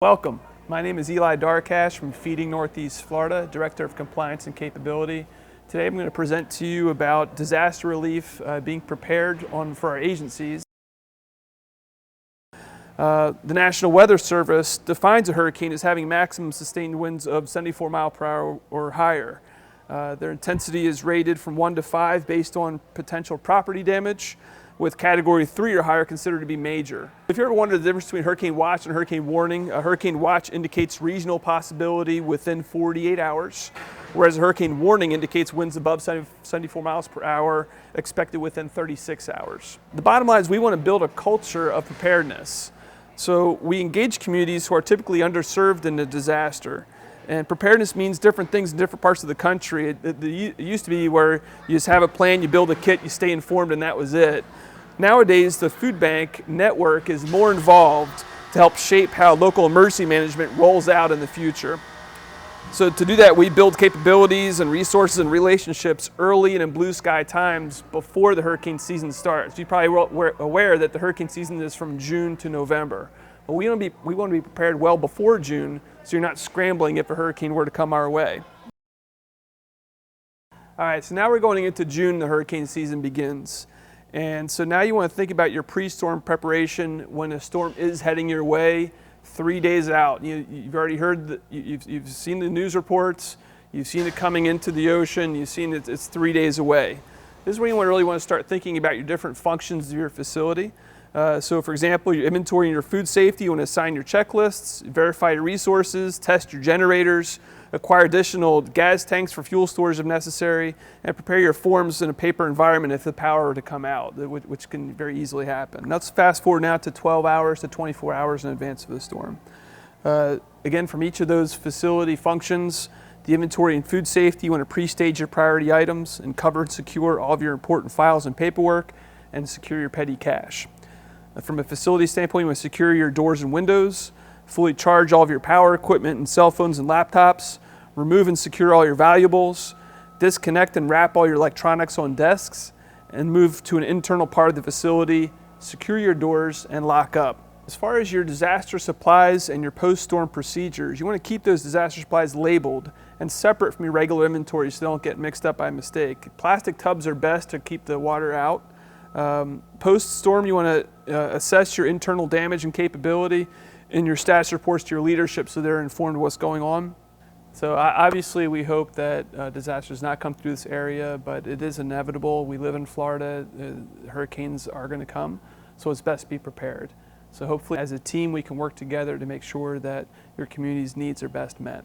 Welcome. My name is Eli Darkash from Feeding Northeast Florida, Director of Compliance and Capability. Today I'm going to present to you about disaster relief being prepared for our agencies. The National Weather Service defines a hurricane as having maximum sustained winds of 74 miles per hour or higher. Their intensity is rated from 1 to 5 based on potential property damage, with category 3 or higher considered to be major. If you ever wondered the difference between hurricane watch and hurricane warning, a hurricane watch indicates regional possibility within 48 hours, whereas a hurricane warning indicates winds above 74 miles per hour expected within 36 hours. The bottom line is we want to build a culture of preparedness. So we engage communities who are typically underserved in a disaster. And preparedness means different things in different parts of the country. It used to be where you just have a plan, you build a kit, you stay informed, and that was it. Nowadays, the food bank network is more involved to help shape how local emergency management rolls out in the future. So to do that, we build capabilities and resources and relationships early and in blue sky times before the hurricane season starts. You're probably aware that the hurricane season is from June to November. But we want to be prepared well before June, so you're not scrambling if a hurricane were to come our way. All right, so now we're going into June, the hurricane season begins. And so now you want to think about your pre-storm preparation when a storm is heading your way 3 days out. You've already heard, you've seen the news reports, you've seen it coming into the ocean, you've seen it's 3 days away. This is when you really want to start thinking about your different functions of your facility. So for example, your inventory and your food safety, you want to assign your checklists, verify your resources, test your generators, acquire additional gas tanks for fuel storage if necessary, and prepare your forms in a paper environment if the power were to come out, which can very easily happen. Let's fast forward now to 12 hours to 24 hours in advance of the storm. Again, from each of those facility functions, the inventory and food safety, you want to pre-stage your priority items and cover and secure all of your important files and paperwork, and secure your petty cash. From a facility standpoint, you want to secure your doors and windows, fully charge all of your power equipment and cell phones and laptops, remove and secure all your valuables, disconnect and wrap all your electronics on desks, and move to an internal part of the facility, secure your doors, and lock up. As far as your disaster supplies and your post-storm procedures, you want to keep those disaster supplies labeled and separate from your regular inventory so they don't get mixed up by mistake. Plastic tubs are best to keep the water out. Post-storm, you want to assess your internal damage and capability in your status reports to your leadership so they're informed of what's going on. So obviously we hope that disasters not come through this area, but it is inevitable. We live in Florida, hurricanes are going to come, so it's best to be prepared. So hopefully as a team we can work together to make sure that your community's needs are best met.